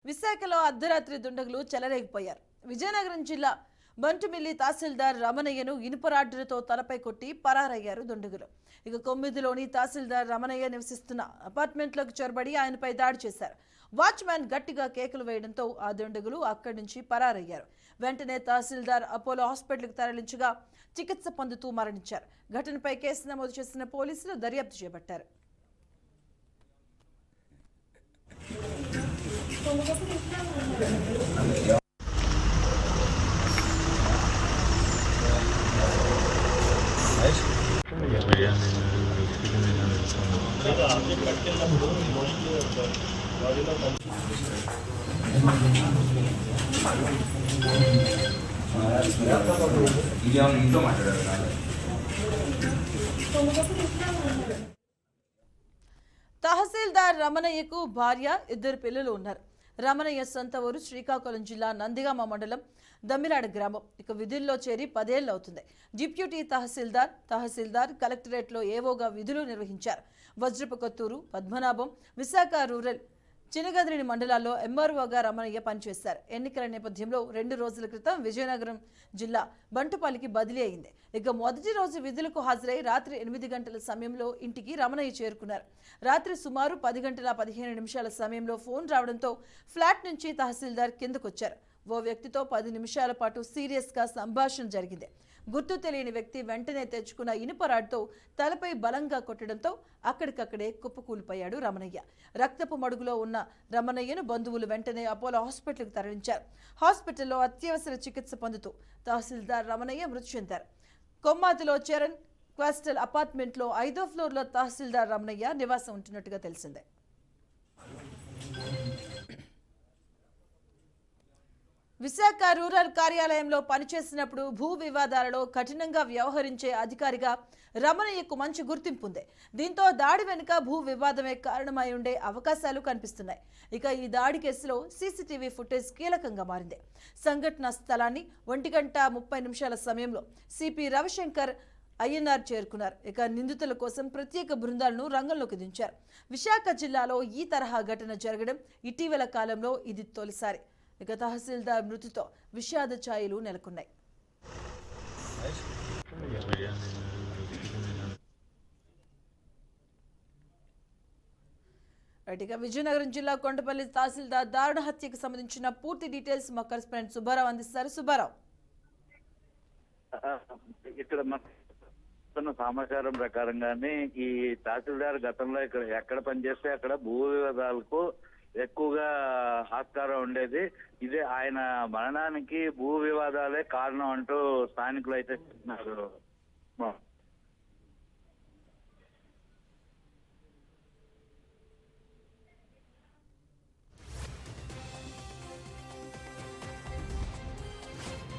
విశాఖలో అర్ధరాత్రి దుండగులు చెలరేగిపోయారు. విజయనగరం జిల్లా బంటుమిల్లి తహసీల్దార్ రమణయ్యను ఇనుపరాడ్డులతో తలపై కొట్టి పరారయ్యారు దుండగులు. ఇక కొమ్మిదిలోని తహసీల్దార్ రమణయ్య నివసిస్తున్న అపార్ట్మెంట్లోకి చొరబడి ఆయనపై దాడి చేశారు. వాచ్మ్యాన్ గట్టిగా కేకలు వేయడంతో ఆ దుండగులు అక్కడి నుంచి పరారయ్యారు. వెంటనే తహసీల్దార్ అపోలో హాస్పిటల్కి తరలించగా చికిత్స పొందుతూ మరణించారు. ఘటనపై కేసు నమోదు చేసిన పోలీసులు దర్యాప్తు చేపట్టారు. తహసీల్దార్ రమణయ్యకు భార్య, ఇద్దరు పిల్లలు ఉన్నారు. రమణయ్య సొంత ఊరు శ్రీకాకుళం జిల్లా నందిగామ మండలం దమ్మిలాడ గ్రామం. ఇక విధుల్లో చేరి 10 ఏళ్లు అవుతుంది. డిప్యూటీ తహసీల్దార్ కలెక్టరేట్లో ఏవోగా విధులు నిర్వహించారు. వజ్రపకొత్తూరు, పద్మనాభం, విశాఖ రూరల్, చినగదిరిని మండలాల్లో ఎంఆర్ఓగా రమణయ్య పనిచేశారు. ఎన్నికల నేపథ్యంలో 2 రోజుల క్రితం విజయనగరం జిల్లా బంటుపల్లికి బదిలీ అయింది. ఇక మొదటి రోజు విధులకు హాజరై రాత్రి 8 గంటల సమయంలో ఇంటికి రమణయ్య చేరుకున్నారు. రాత్రి సుమారు 10 గంటల 15 నిమిషాల సమయంలో ఫోన్ రావడంతో ఫ్లాట్ నుంచి తహసీల్దార్ కిందకొచ్చారు. ఓ వ్యక్తితో 10 నిమిషాల పాటు సీరియస్గా సంభాషణ జరిగింది. గుర్తు తెలియని వ్యక్తి వెంటనే తెచ్చుకున్న ఇనుపరాడ్తో తలపై బలంగా కొట్టడంతో అక్కడికక్కడే కుప్పకూలిపోయాడు రమణయ్య. రక్తపు మడుగులో ఉన్న రమణయ్యను బంధువులు వెంటనే అపోలో హాస్పిటల్కి తరలించారు. హాస్పిటల్లో అత్యవసర చికిత్స పొందుతూ తహసీల్దార్ రమణయ్య మృతి చెందారు. కొమ్మాతిలో చరణ్ క్వాస్టల్ అపార్ట్మెంట్లో 5వ ఫ్లోర్లో తహసీల్దార్ రమణయ్య నివాసం ఉంటున్నట్టుగా తెలిసిందే. విశాఖ రూరల్ కార్యాలయంలో పనిచేసినప్పుడు భూ వివాదాలలో కఠినంగా వ్యవహరించే అధికారిగా రమణయ్యకు మంచి గుర్తింపు ఉంది. దీంతో దాడి వెనుక భూ వివాదమే కారణమై ఉండే అవకాశాలు కనిపిస్తున్నాయి. ఇక ఈ దాడి కేసులో సీసీటీవీ ఫుటేజ్ కీలకంగా మారింది. సంఘటన స్థలాన్ని 1:30 సమయంలో సిపి రవిశంకర్ ఐఎన్ఆర్ చేరుకున్నారు. ఇక నిందితుల కోసం ప్రత్యేక బృందాలను రంగంలోకి దించారు. విశాఖ జిల్లాలో ఈ తరహా ఘటన జరగడం ఇటీవల కాలంలో ఇది తొలిసారి. ఇక తహసీల్దార్ మృతితో విషాద ఛాయలు నెలకొన్నాయి. ఇక విజయనగరం జిల్లా కొండపల్లి తహసీల్దార్ దారుణ హత్యకు సంబంధించిన పూర్తి డీటెయిల్స్ మా కరెస్పాండెంట్ సుబ్బారావు అందిస్తారు. సుబ్బారావు, ఇక్కడ సమాచారం ప్రకారంగానే ఈ తహసీల్దార్ గతంలో ఇక్కడ ఎక్కడ పనిచేస్తే అక్కడ భూ వివాదాలకు ఎక్కువగా ఆస్కారం ఉండేది. ఇదే ఆయన మరణానికి భూ వివాదాలే కారణం అంటూ స్థానికులు అయితే చెప్తున్నారు.